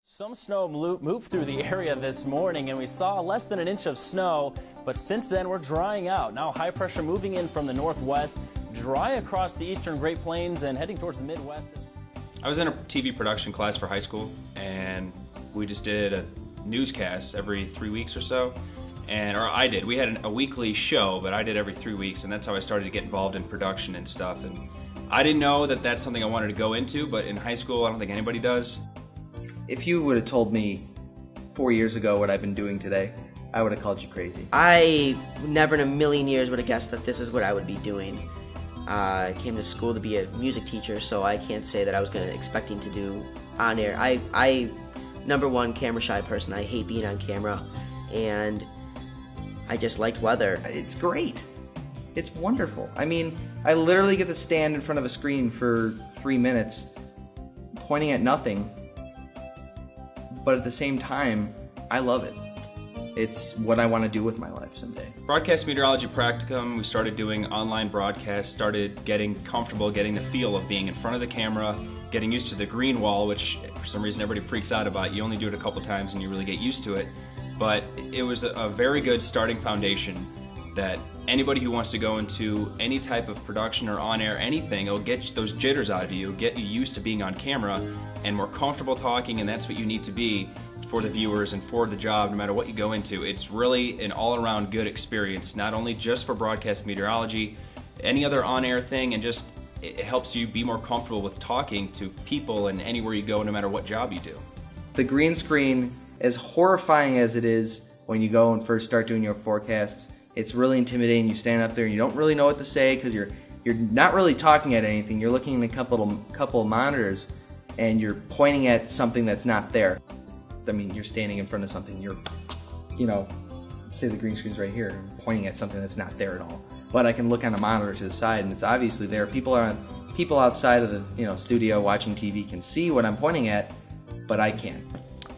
Some snow moved through the area this morning, and we saw less than an inch of snow, but since then we're drying out. Now high pressure moving in from the northwest, dry across the eastern Great Plains and heading towards the Midwest. I was in a TV production class for high school, and we just did a newscast every 3 weeks or so. We had a weekly show, but I did every 3 weeks, and that's how I started to get involved in production and stuff. And I didn't know that that's something I wanted to go into, but in high school I don't think anybody does. If you would have told me 4 years ago what I've been doing today, I would have called you crazy. I never in a million years would have guessed that this is what I would be doing. I came to school to be a music teacher, so I can't say that I was expecting to do on air. I number one, camera shy person. I hate being on camera, and I just liked weather. It's great. It's wonderful. I mean, I literally get to stand in front of a screen for 3 minutes, pointing at nothing, but at the same time, I love it. It's what I want to do with my life someday. Broadcast Meteorology Practicum, we started doing online broadcasts, started getting comfortable, getting the feel of being in front of the camera, getting used to the green wall, which for some reason everybody freaks out about. You only do it a couple times and you really get used to it. But it was a very good starting foundation that anybody who wants to go into any type of production or on-air anything, it'll get those jitters out of you, it'll get you used to being on camera and more comfortable talking, and that's what you need to be for the viewers and for the job, no matter what you go into. It's really an all-around good experience, not only just for broadcast meteorology, any other on-air thing, and just it helps you be more comfortable with talking to people and anywhere you go, no matter what job you do. The green screen, as horrifying as it is when you go and first start doing your forecasts, it's really intimidating. You stand up there and you don't really know what to say because you're not really talking at anything. You're looking at a couple of monitors and you're pointing at something that's not there. I mean, you're standing in front of something. You're, say the green screen's right here, and pointing at something that's not there at all. But I can look on a monitor to the side and it's obviously there. People outside of the studio watching TV can see what I'm pointing at, but I can't.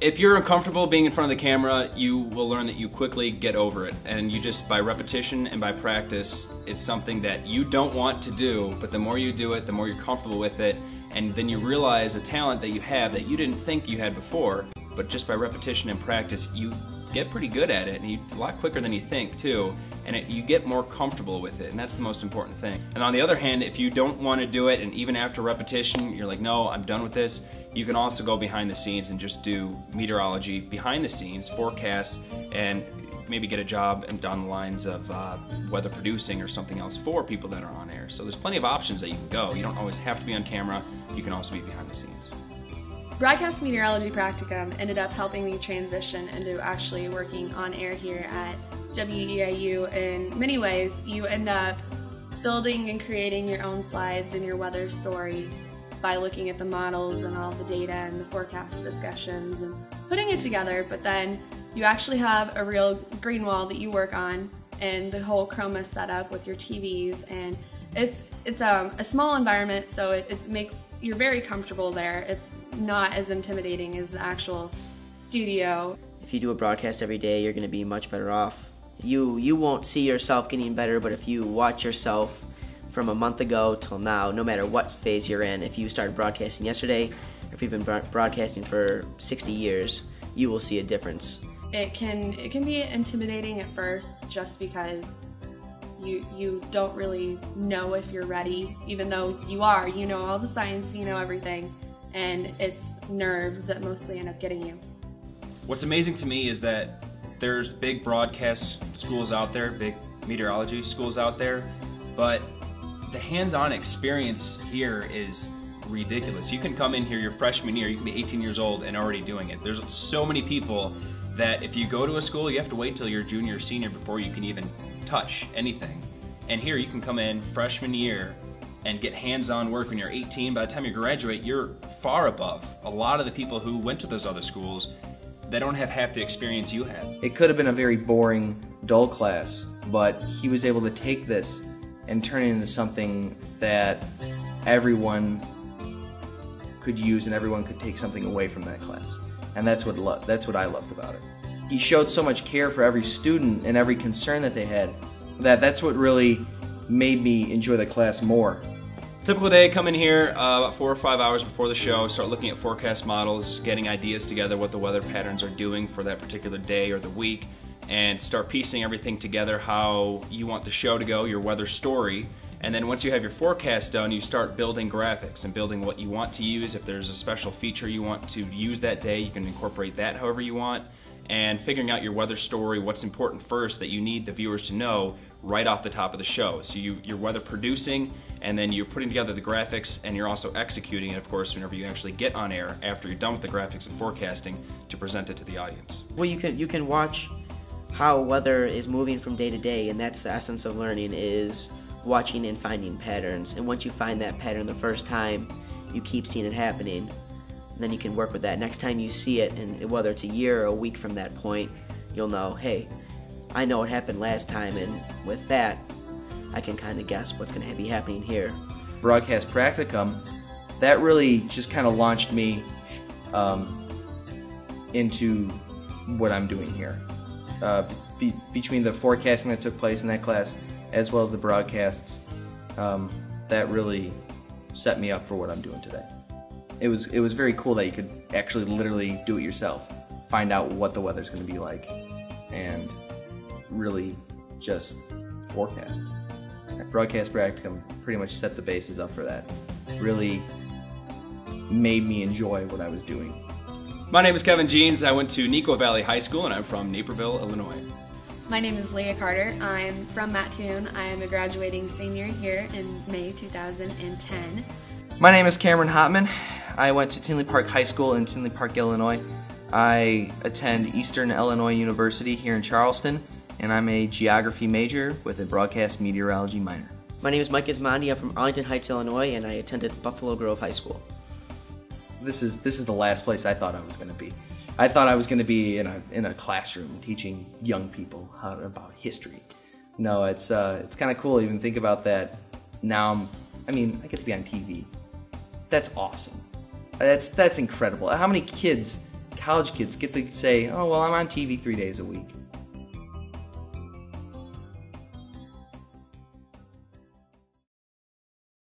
If you're uncomfortable being in front of the camera, you will learn that you quickly get over it. And you just, by repetition and by practice, it's something that you don't want to do, but the more you do it, the more you're comfortable with it, and then you realize a talent that you have that you didn't think you had before, but just by repetition and practice, you get pretty good at it, and a lot quicker than you think too, and you get more comfortable with it, and that's the most important thing. And on the other hand, if you don't want to do it, and even after repetition, you're like, no, I'm done with this, you can also go behind the scenes and just do meteorology behind the scenes, forecasts, and maybe get a job and down the lines of weather producing or something else for people that are on air. So there's plenty of options that you can go. You don't always have to be on camera, you can also be behind the scenes. Broadcast Meteorology Practicum ended up helping me transition into actually working on air here at WEIU. In many ways, you end up building and creating your own slides and your weather story by looking at the models and all the data and the forecast discussions and putting it together, but then you actually have a real green wall that you work on and the whole chroma setup with your TVs, and it's a small environment, so it makes you're very comfortable there. It's not as intimidating as the actual studio. If you do a broadcast every day, you're going to be much better off. You won't see yourself getting better, but if you watch yourself from a month ago till now, no matter what phase you're in, if you started broadcasting yesterday, or if you've been broadcasting for 60 years, you will see a difference. It can be intimidating at first just because you don't really know if you're ready, even though you are. You know all the science, you know everything, and it's nerves that mostly end up getting you. What's amazing to me is that there's big broadcast schools out there, big meteorology schools out there, but the hands-on experience here is ridiculous. You can come in here your freshman year, you can be 18 years old and already doing it. There's so many people that if you go to a school, you have to wait till you're junior or senior before you can even touch anything. And here you can come in freshman year and get hands-on work when you're 18. By the time you graduate, you're far above a lot of the people who went to those other schools that don't have half the experience you have. It could have been a very boring, dull class, but he was able to take this and turn it into something that everyone could use and everyone could take something away from that class. And that's what I loved about it. He showed so much care for every student and every concern that they had, that's what really made me enjoy the class more. Typical day, come in here about 4 or 5 hours before the show, start looking at forecast models, getting ideas together what the weather patterns are doing for that particular day or the week, and start piecing everything together how you want the show to go, your weather story. And then once you have your forecast done, you start building graphics and building what you want to use. If there's a special feature you want to use that day, you can incorporate that however you want. And figuring out your weather story, what's important first that you need the viewers to know right off the top of the show. So you're weather producing, and then you're putting together the graphics, and you're also executing it, of course, whenever you actually get on air after you're done with the graphics and forecasting to present it to the audience. Well, you can watch how weather is moving from day to day, and that's the essence of learning, is watching and finding patterns. And once you find that pattern the first time, you keep seeing it happening. And then you can work with that. Next time you see it, and whether it's a year or a week from that point, you'll know, hey, I know what happened last time, and with that, I can kind of guess what's going to be happening here. Broadcast Practicum, that really just kind of launched me into what I'm doing here. Between the forecasting that took place in that class, as well as the broadcasts, that really set me up for what I'm doing today. It was very cool that you could actually literally do it yourself, find out what the weather's going to be like, and really just forecast. Broadcast Practicum pretty much set the bases up for that. Really made me enjoy what I was doing. My name is Kevin Jeans. I went to Nico Valley High School, and I'm from Naperville, Illinois. My name is Leah Carter. I'm from Mattoon. I am a graduating senior here in May 2010. My name is Cameron Hotman. I went to Tinley Park High School in Tinley Park, Illinois. I attend Eastern Illinois University here in Charleston, and I'm a geography major with a broadcast meteorology minor. My name is Mike Ismondi. I'm from Arlington Heights, Illinois, and I attended Buffalo Grove High School. This is the last place I thought I was going to be. I thought I was going to be in a classroom teaching young people about history. No, it's kind of cool to even think about that. Now I get to be on TV. That's awesome. That's incredible. How many kids, college kids, get to say, oh, well, I'm on TV 3 days a week?